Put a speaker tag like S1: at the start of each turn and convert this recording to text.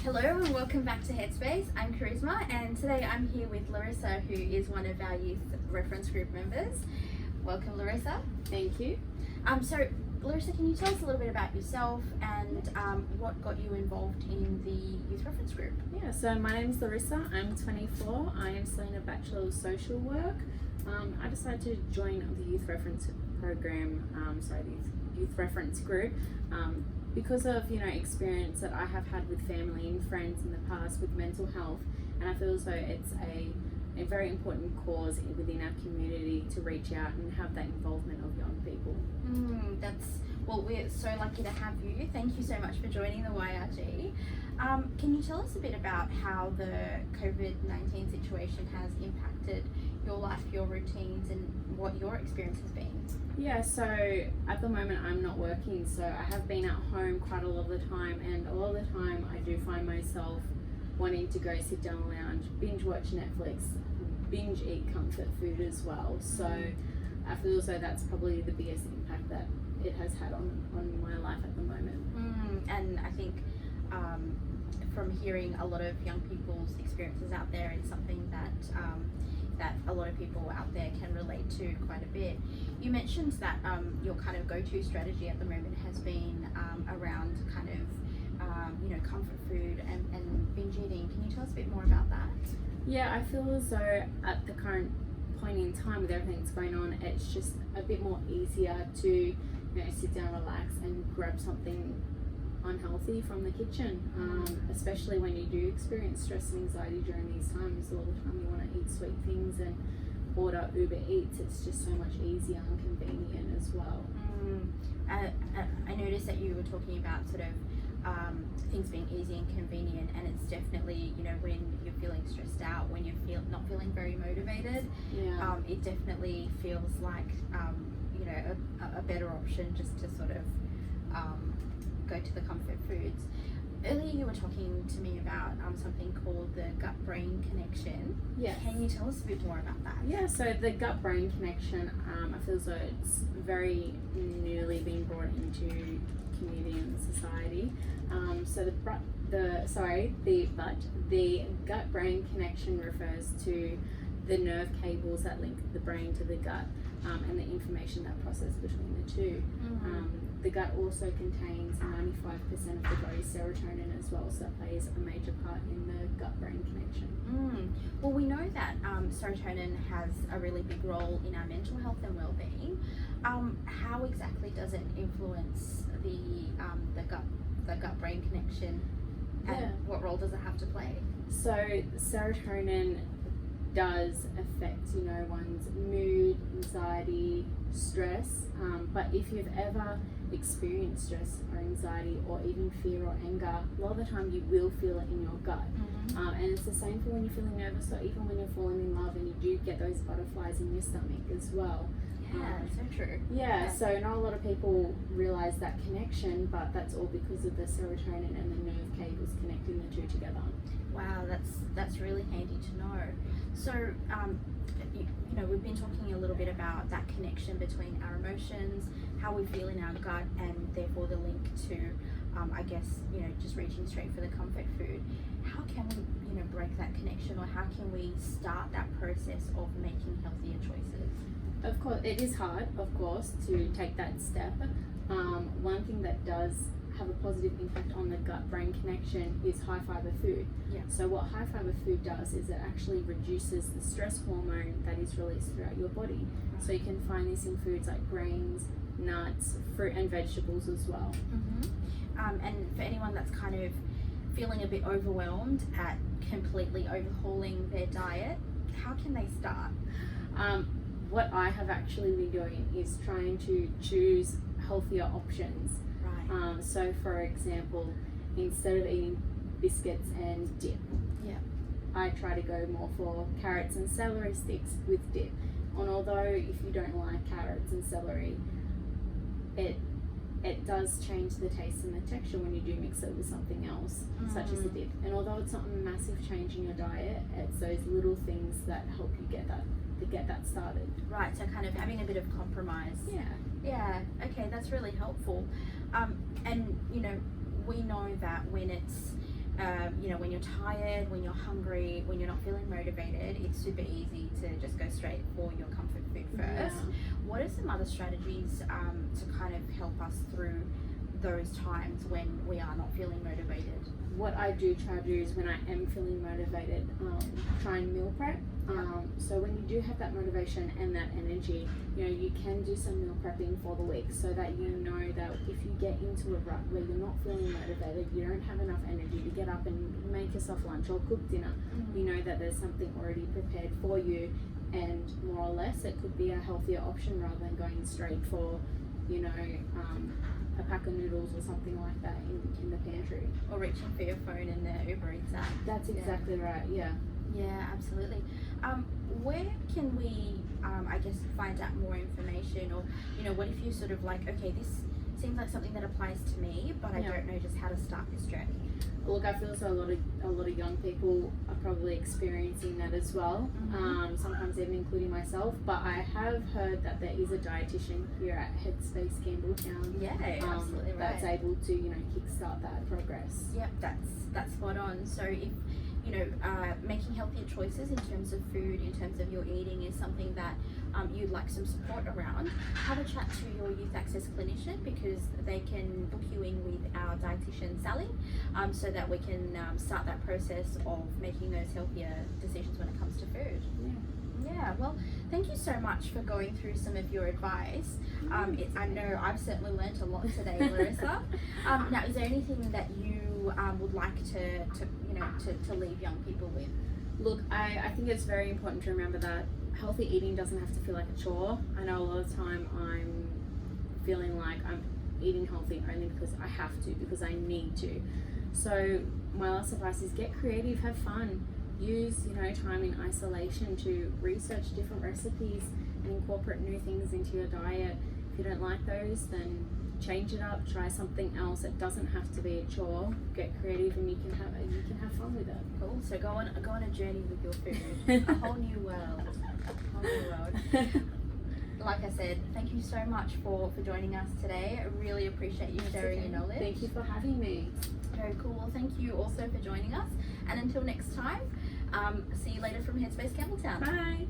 S1: Hello and welcome back to Headspace. I'm Charisma and today I'm here with Larissa, who is one of our youth reference group members. Welcome, Larissa.
S2: Thank you.
S1: So Larissa, can you tell us a little bit about yourself and what got you involved in the youth reference group?
S2: Yeah, so my name's Larissa. I'm 24. I am studying a Bachelor of Social Work. I decided to join the youth reference program, the youth reference group, because of experience that I have had with family and friends in the past with mental health, and I feel as though it's a very important cause within our community to reach out and have that involvement of young people.
S1: We're so lucky to have you. Thank you so much for joining the YRG. Can you tell us a bit about how the COVID-19 situation has impacted your life, your routines, and what your experience has been?
S2: Yeah, so at the moment I'm not working, so I have been at home quite a lot of the time, and a lot of the time I do find myself wanting to go sit down lounge, binge watch Netflix, binge eat comfort food as well. So I feel as though that's probably the biggest impact that it has had on my life at the moment.
S1: And I think from hearing a lot of young people's experiences out there, it's something that a lot of people out there can relate to quite a bit. You mentioned that your kind of go-to strategy at the moment has been around kind of comfort food and binge eating. Can you tell us a bit more about that?
S2: Yeah, I feel as though at the current point in time with everything that's going on, it's just a bit more easier to sit down, relax, and grab something unhealthy from the kitchen, especially when you do experience stress and anxiety during these times. A lot of the time you want to eat sweet things and order Uber Eats. It's just so much easier and convenient as well.
S1: I noticed that you were talking about sort of things being easy and convenient, and it's definitely when you're feeling stressed out, when you're not feeling very motivated, it definitely feels like a better option just to sort of go to the comfort foods. Earlier you were talking to me about something called the gut-brain connection.
S2: Yes.
S1: Can you tell us a bit more about that?
S2: Yeah, so the gut-brain connection, I feel as though it's very newly been brought into community and society. So the gut-brain connection refers to the nerve cables that link the brain to the gut, and the information that processes between the two. The gut also contains 95% of the body's serotonin as well, so that plays a major part in the gut-brain connection.
S1: Well, we know that serotonin has a really big role in our mental health and well-being. How exactly does it influence the gut-brain connection, and what role does it have to play?
S2: So serotonin does affect one's mood, anxiety, stress, but if you've ever experienced stress or anxiety or even fear or anger, a lot of the time you will feel it in your gut. And it's the same for when you're feeling nervous, or even when you're falling in love and you do get those butterflies in your stomach as well.
S1: Yeah, so true.
S2: Yeah, so not a lot of people realize that connection, but that's all because of the serotonin and the nerve cables connecting the two together.
S1: Wow, that's really handy to know. So, we've been talking a little bit about that connection between our emotions, how we feel in our gut, and therefore the link to, just reaching straight for the comfort food. How can we, break that connection, or how can we start that process of making healthier choices?
S2: Of course, it is hard, of course, to take that step. One thing that does have a positive impact on the gut-brain connection is high-fiber food.
S1: Yeah.
S2: So what high-fiber food does is it actually reduces the stress hormone that is released throughout your body. So you can find this in foods like grains, nuts, fruit and vegetables as well.
S1: And for anyone that's kind of feeling a bit overwhelmed at completely overhauling their diet, how can they start?
S2: What I have actually been doing is trying to choose healthier options.
S1: Right.
S2: So for example, instead of eating biscuits and dip, I try to go more for carrots and celery sticks with dip. And although if you don't like carrots and celery, it does change the taste and the texture when you do mix it with something else, such as a dip. And although it's not a massive change in your diet, it's those little things that help you get that started.
S1: Right, so kind of having a bit of compromise. Yeah, okay, that's really helpful. And we know that when it's you know, when you're tired, when you're hungry, when you're not feeling motivated, it's super easy to just go straight for your comfort food first. What are some other strategies to kind of help us through those times when we are not feeling motivated?
S2: What I do try to do is when I am feeling motivated, try and meal prep. So when you do have that motivation and that energy, you know, you can do some meal prepping for the week so that you know that if you get into a rut where you're not feeling motivated, you don't have enough energy to get up and make yourself lunch or cook dinner, you know that there's something already prepared for you, and more or less it could be a healthier option rather than going straight for, you know, a pack of noodles or something like that in the pantry.
S1: Or reaching for your phone in the Uber Eats app.
S2: That's exactly right, yeah.
S1: Yeah, absolutely. Where can we, I guess, find out more information, or, you know, what if you sort of like, okay, this seems like something that applies to me, but I don't know just how to start this journey?
S2: Look, I feel so a lot of young people are probably experiencing that as well. Sometimes even including myself. But I have heard that there is a dietitian here at Headspace Campbelltown.
S1: Yeah, absolutely right.
S2: That's able to, you know, kickstart that progress.
S1: Yep, that's spot on. So if, you know, making healthier choices in terms of food, in terms of your eating is something that you'd like some support around, have a chat to your youth access clinician, because they can book you in with our dietitian Sally, so that we can start that process of making those healthier decisions when it comes to food. Yeah, well, thank you so much for going through some of your advice. I know I've certainly learnt a lot today, Larissa. Now, is there anything that you would like to leave young people with?
S2: Look, I think it's very important to remember that healthy eating doesn't have to feel like a chore. I know a lot of the time I'm feeling like I'm eating healthy only because I have to, because I need to. So my last advice is get creative, have fun. Use, you know, time in isolation to research different recipes and incorporate new things into your diet. If you don't like those, then change it up, try something else. It doesn't have to be a chore. Get creative and you can have fun with it.
S1: Cool. So go on a journey with your food. A whole new world. Like I said, thank you so much for joining us today. I really appreciate you sharing your knowledge.
S2: Thank you for having me.
S1: Very cool. Well, thank you also for joining us. And until next time, see you later from Headspace Campbelltown.
S2: Bye.